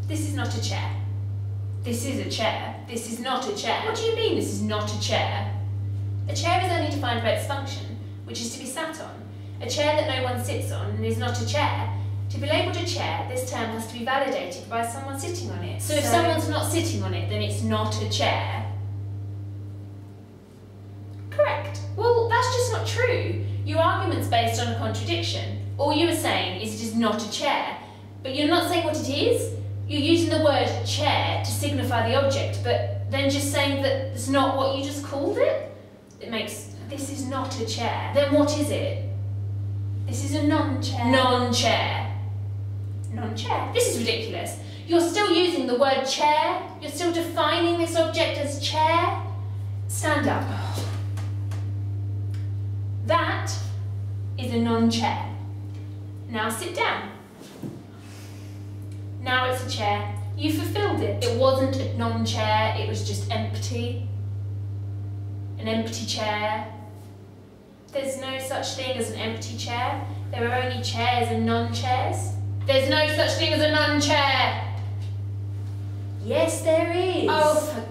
This is not a chair. This is a chair. This is not a chair. What do you mean this is not a chair? A chair is only defined by its function, which is to be sat on. A chair that no one sits on is not a chair. To be labelled a chair, this term has to be validated by someone sitting on it. So if someone's not sitting on it, then it's not a chair. Correct. Well, that's just not true. Your argument's based on a contradiction. All you are saying is it is not a chair, but you're not saying what it is. You're using the word chair to signify the object, but then just saying that it's not what you just called it? It makes, this is not a chair. Then what is it? This is a non-chair. Non-chair. Non-chair. This is ridiculous. You're still using the word chair. You're still defining this object as chair. Stand up. That is a non-chair. Now sit down. Now it's a chair. You fulfilled it. It wasn't a non-chair, it was just empty. An empty chair. There's no such thing as an empty chair. There are only chairs and non-chairs. There's no such thing as a non-chair. Yes, there is. Oh,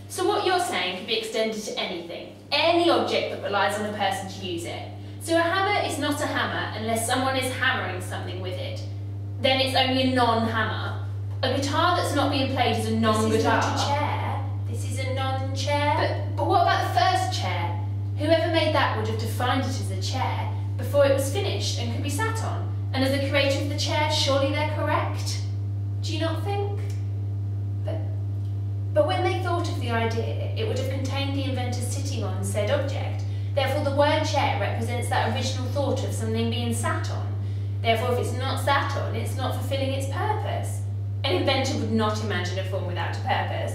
so what you're saying can be extended to anything. Any object that relies on a person to use it. So a hammer is not a hammer unless someone is hammering something with it. Then it's only a non-hammer. A guitar that's not being played is a non-guitar. This is not a chair. This is a non-chair. But what about the first chair? Whoever made that would have defined it as a chair before it was finished and could be sat on. And as the creator of the chair, surely they're correct? Do you not think? But when they thought of the idea, it would have contained the inventor sitting on said object. Therefore, the word chair represents that original thought of something being sat on. Therefore, if it's not sat on, it's not fulfilling its purpose. An inventor would not imagine a form without a purpose.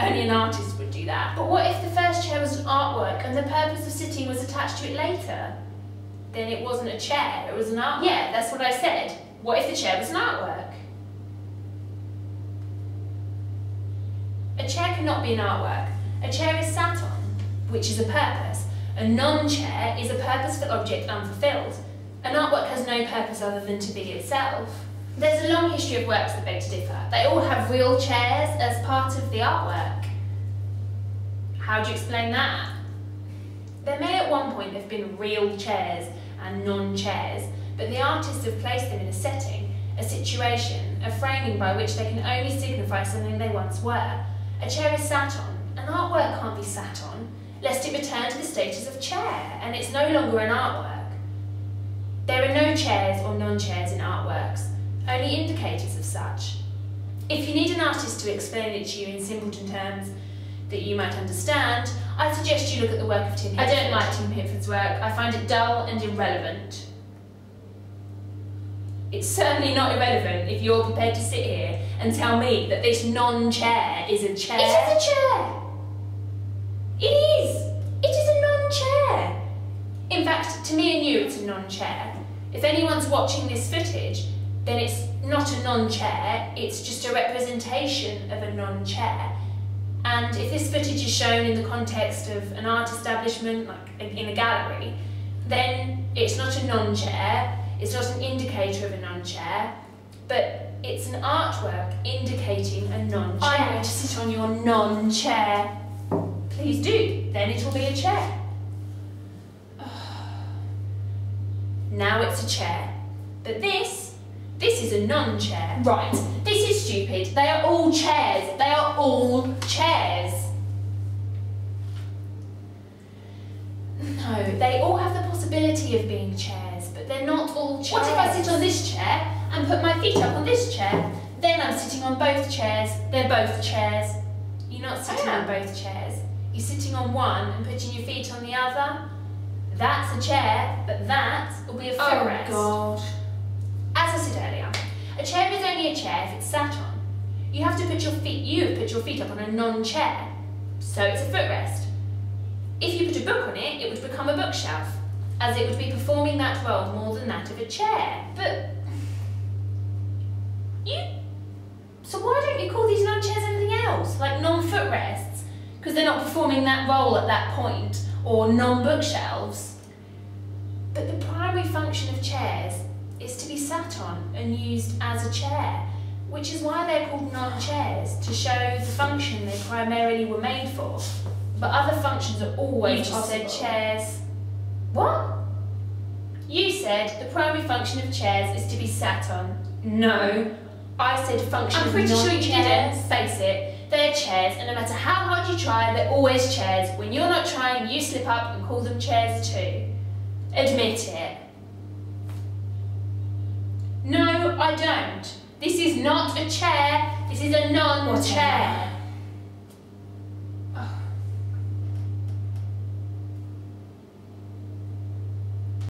Only an artist would do that. But what if the first chair was an artwork and the purpose of sitting was attached to it later? Then it wasn't a chair, it was an artwork. Yeah, that's what I said. What if the chair was an artwork? A chair cannot be an artwork. A chair is sat on, which is a purpose. A non-chair is a purposeful object unfulfilled. An artwork has no purpose other than to be itself. There's a long history of works that beg to differ. They all have real chairs as part of the artwork. How do you explain that? There may at one point have been real chairs and non-chairs, but the artists have placed them in a setting, a situation, a framing by which they can only signify something they once were. A chair is sat on. An artwork can't be sat on, lest it return to the status of chair, and it's no longer an artwork. There are no chairs or non-chairs in artworks, only indicators of such. If you need an artist to explain it to you in simpleton terms that you might understand, I suggest you look at the work of Tim Hickford. I don't like Tim Hickford's work. I find it dull and irrelevant. It's certainly not irrelevant if you're prepared to sit here and tell me that this non-chair is a chair. It is a chair. It is. It is a non-chair. In fact, to me and you, it's a non-chair. If anyone's watching this footage, then it's not a non-chair, it's just a representation of a non-chair. And if this footage is shown in the context of an art establishment, like in a gallery, then it's not a non-chair, it's not an indicator of a non-chair, but it's an artwork indicating a non-chair. I'm going to sit on your non-chair. Please do, then it'll be a chair. Now it's a chair. But this is a non-chair. Right, this is stupid. They are all chairs. They are all chairs. No, they all have the possibility of being chairs, but they're not all chairs. What if I sit on this chair and put my feet up on this chair? Then I'm sitting on both chairs. They're both chairs. You're not sitting on both chairs. You're sitting on one and putting your feet on the other. That's a chair, but that will be a footrest. Oh God. As I said earlier, a chair is only a chair if it's sat on. You have put your feet up on a non-chair, so it's a footrest. If you put a book on it, it would become a bookshelf, as it would be performing that role more than that of a chair. But so why don't you call these non-chairs anything else, like non-footrests? Because they're not performing that role at that point, or non-bookshelves. But the primary function of chairs is to be sat on and used as a chair, Which is why they're called non-chairs, to show the function they primarily were made for. But other functions are always possible. You just said chairs. What? You said the primary function of chairs is to be sat on. No, I said function of non-chairs. I'm pretty sure you didn't. Face it, they're chairs, and no matter how hard you try, they're always chairs. When you're not trying, you slip up and call them chairs too. Admit it. No, I don't. This is not a chair, this is a non-chair.